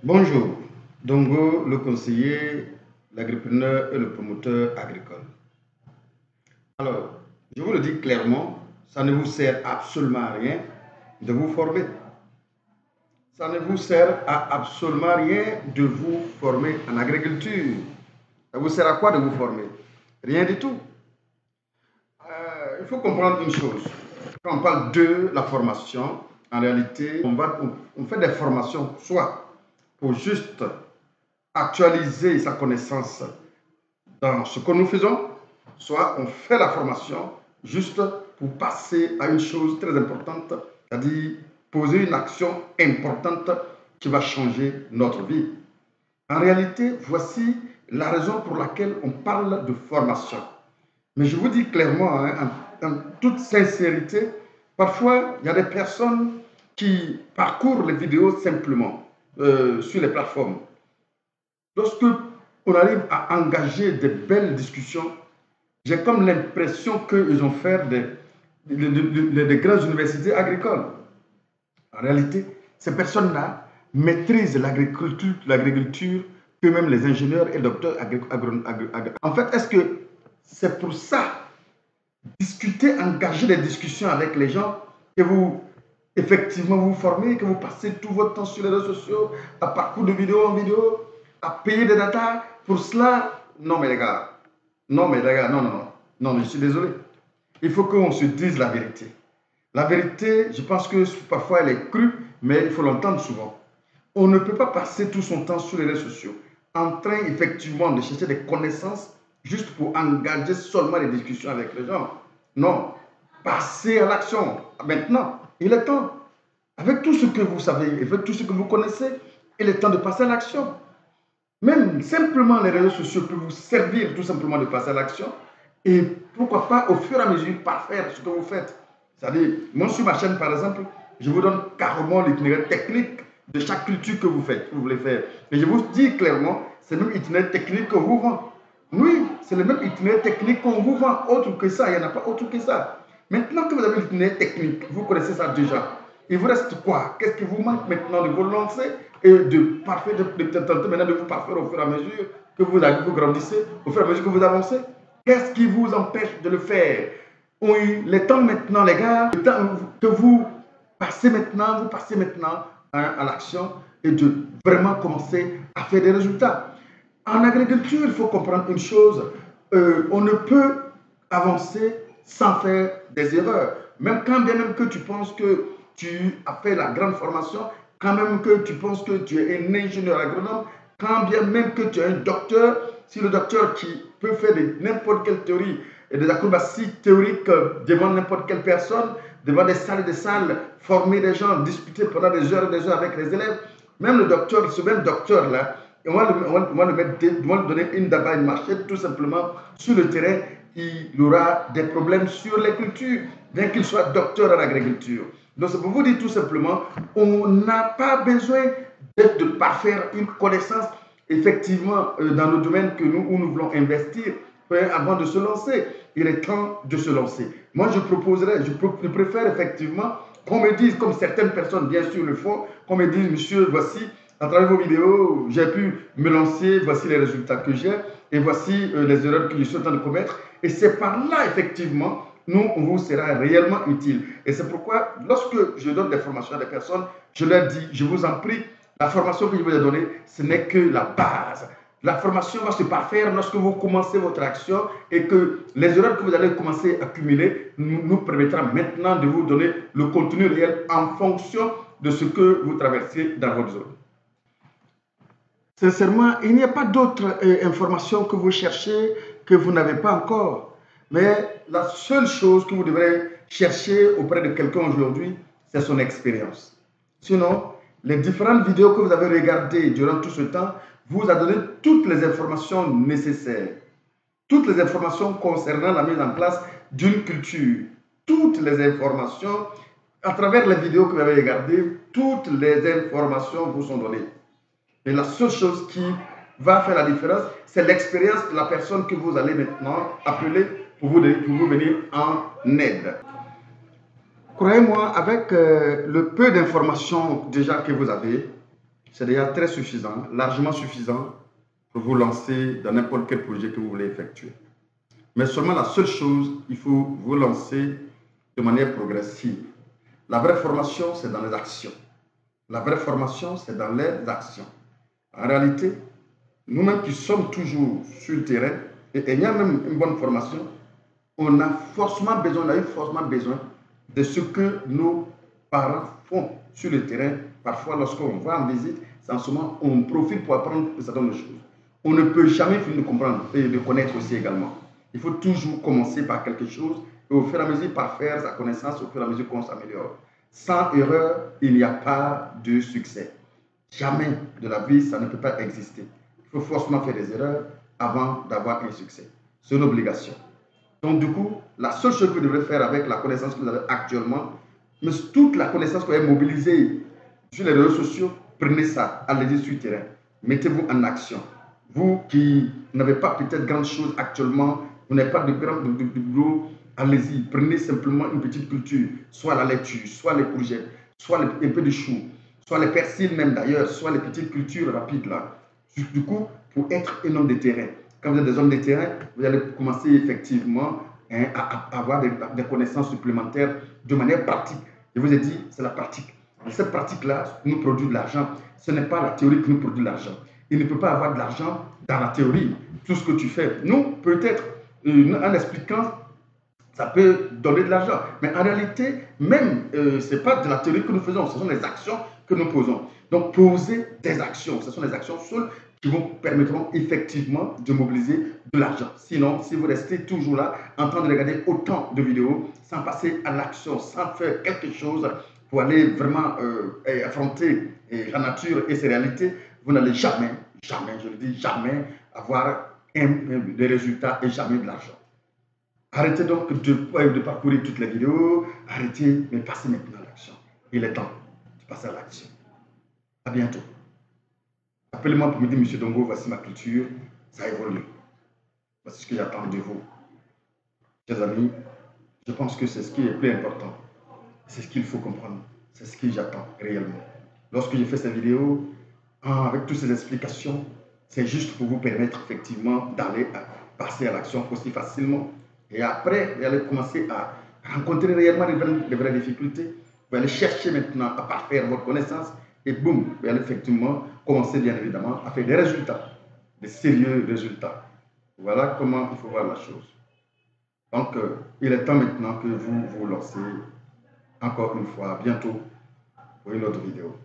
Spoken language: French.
Bonjour, Dongo, le conseiller, l'agripreneur et le promoteur agricole. Alors, je vous le dis clairement, ça ne vous sert absolument à rien de vous former. Ça ne vous sert à absolument rien de vous former en agriculture. Ça vous sert à quoi de vous former? Rien du tout. Il faut comprendre une chose. Quand on parle de la formation, en réalité, on fait des formations soit pour juste actualiser sa connaissance dans ce que nous faisons, soit on fait la formation juste pour passer à une chose très importante, c'est-à-dire poser une action importante qui va changer notre vie. En réalité, voici la raison pour laquelle on parle de formation. Mais je vous dis clairement, hein, en toute sincérité, parfois, il y a des personnes qui parcourent les vidéos simplement sur les plateformes. Lorsque on arrive à engager de belles discussions, j'ai comme l'impression qu'ils ont fait des grandes universités agricoles. En réalité, ces personnes-là maîtrisent l'agriculture que même les ingénieurs et docteurs agronomes. En fait, est-ce que c'est pour ça, discuter, engager des discussions avec les gens, que vous, effectivement, vous formez, que vous passez tout votre temps sur les réseaux sociaux, à parcours de vidéo en vidéo, à payer des datas pour cela? Non, mais les gars, non, mais les gars, non, non, non, non, je suis désolé. Il faut qu'on se dise la vérité. La vérité, je pense que parfois elle est crue, mais il faut l'entendre souvent. On ne peut pas passer tout son temps sur les réseaux sociaux en train effectivement de chercher des connaissances juste pour engager seulement les discussions avec les gens. Non, passez à l'action. Maintenant, il est temps. Avec tout ce que vous savez, avec tout ce que vous connaissez, il est temps de passer à l'action. Même simplement les réseaux sociaux peuvent vous servir tout simplement de passer à l'action. Et pourquoi pas au fur et à mesure parfaire ce que vous faites. C'est-à-dire, moi sur ma chaîne par exemple, je vous donne carrément l'itinéraire technique de chaque culture que vous faites, que vous voulez faire. Et je vous dis clairement, c'est le même itinéraire technique qu'on vous vend. Oui, c'est le même itinéraire technique qu'on vous vend. Autre que ça, il n'y en a pas autre que ça. Maintenant que vous avez l'itinéraire technique, vous connaissez ça déjà. Il vous reste quoi? Qu'est-ce qui vous manque maintenant de vous lancer et de parfaire, de tenter maintenant de vous parfaire au fur et à mesure que vous grandissez, au fur et à mesure que vous avancez? Qu'est-ce qui vous empêche de le faire? Oui, le temps maintenant, les gars, le temps que vous passez maintenant à l'action et de vraiment commencer à faire des résultats. En agriculture, il faut comprendre une chose, on ne peut avancer sans faire des erreurs. Même quand bien même que tu penses que tu as fait la grande formation, quand même que tu penses que tu es un ingénieur agronome, quand bien même que tu es un docteur, si le docteur qui peut faire n'importe quelle théorie et des acrobaties théoriques devant n'importe quelle personne, devant des salles, former des gens, discuter pendant des heures et des heures avec les élèves, même le docteur, ce même docteur-là, on va lui donner une daba, une machette, tout simplement, sur le terrain, il aura des problèmes sur les cultures, bien qu'il soit docteur en agriculture. Donc, c'est pour vous dire tout simplement, on n'a pas besoin de parfaire une connaissance, effectivement, dans le domaine où nous voulons investir, avant de se lancer. Il est temps de se lancer. Moi, je préfère effectivement qu'on me dise, comme certaines personnes, bien sûr, le font, qu'on me dise, monsieur, voici, à travers vos vidéos, j'ai pu me lancer, voici les résultats que j'ai, et voici les erreurs que je suis en train de commettre. Et c'est par là, effectivement, on vous sera réellement utile. Et c'est pourquoi, lorsque je donne des formations à des personnes, je leur dis, je vous en prie, la formation que je vous ai donnée, ce n'est que la base. La formation va se parfaire lorsque vous commencez votre action et que les erreurs que vous allez commencer à accumuler nous permettra maintenant de vous donner le contenu réel en fonction de ce que vous traversez dans votre zone. Sincèrement, il n'y a pas d'autres informations que vous cherchez que vous n'avez pas encore. Mais la seule chose que vous devrez chercher auprès de quelqu'un aujourd'hui, c'est son expérience. Sinon, les différentes vidéos que vous avez regardées durant tout ce temps vous a donné toutes les informations nécessaires. Toutes les informations concernant la mise en place d'une culture. Toutes les informations, à travers les vidéos que vous avez regardées, toutes les informations vous sont données. Et la seule chose qui va faire la différence, c'est l'expérience de la personne que vous allez maintenant appeler pour vous venir en aide. Croyez-moi, avec le peu d'informations déjà que vous avez, c'est déjà très suffisant, largement suffisant pour vous lancer dans n'importe quel projet que vous voulez effectuer. Mais seulement la seule chose, il faut vous lancer de manière progressive. La vraie formation, c'est dans les actions. La vraie formation, c'est dans les actions. En réalité, nous-mêmes qui sommes toujours sur le terrain, et ayant même une bonne formation, on a forcément besoin, on a eu forcément besoin de ce que nos parents font sur le terrain. Parfois, lorsqu'on va en visite, c'est en ce moment on profite pour apprendre un certain nombre de choses. On ne peut jamais finir de comprendre et de connaître aussi également. Il faut toujours commencer par quelque chose et au fur et à mesure par faire sa connaissance, au fur et à mesure qu'on s'améliore. Sans erreur, il n'y a pas de succès. Jamais de la vie, ça ne peut pas exister. Il faut forcément faire des erreurs avant d'avoir un succès. C'est une obligation. Donc, du coup, la seule chose que vous devrez faire avec la connaissance que vous avez actuellement, mais toute la connaissance que vous avez mobilisée sur les réseaux sociaux, prenez ça, allez-y sur le terrain. Mettez-vous en action. Vous qui n'avez pas peut-être grande chose actuellement, vous n'avez pas de grand boulot, allez-y, prenez simplement une petite culture, soit la laitue, soit les courgettes, soit un peu de chou, soit les persils même d'ailleurs, soit les petites cultures rapides là. Du coup, pour être un homme de terrain. Quand vous êtes des hommes de terrain, vous allez commencer effectivement à avoir des connaissances supplémentaires de manière pratique. Je vous ai dit, c'est la pratique. Et cette pratique-là nous produit de l'argent. Ce n'est pas la théorie qui nous produit de l'argent. Il ne peut pas avoir de l'argent dans la théorie. Tout ce que tu fais, nous, peut-être, en expliquant, ça peut donner de l'argent. Mais en réalité, même, ce n'est pas de la théorie que nous faisons, ce sont les actions que nous posons. Donc, poser des actions, ce sont les actions seules qui vous permettront effectivement de mobiliser de l'argent. Sinon, si vous restez toujours là, en train de regarder autant de vidéos, sans passer à l'action, sans faire quelque chose pour aller vraiment affronter la nature et ses réalités, vous n'allez jamais, jamais, je le dis, jamais avoir des résultats et jamais de l'argent. Arrêtez donc de parcourir toutes les vidéos, arrêtez, mais passez maintenant à l'action. Il est temps de passer à l'action. À bientôt. Appelez-moi pour me dire, Monsieur Dongo, voici ma culture, ça évolue. Voici ce que j'attends de vous. Chers amis, je pense que c'est ce qui est le plus important. C'est ce qu'il faut comprendre. C'est ce que j'attends réellement. Lorsque je fais ces vidéos, avec toutes ces explications, c'est juste pour vous permettre effectivement d'aller passer à l'action aussi facilement. Et après, vous allez commencer à rencontrer réellement les vraies difficultés. Vous allez chercher maintenant à parfaire votre connaissance. Et boum, vous allez effectivement commencer bien évidemment à faire des résultats, des sérieux résultats. Voilà comment il faut voir la chose. Donc, il est temps maintenant que vous vous lancez encore une fois, bientôt, pour une autre vidéo.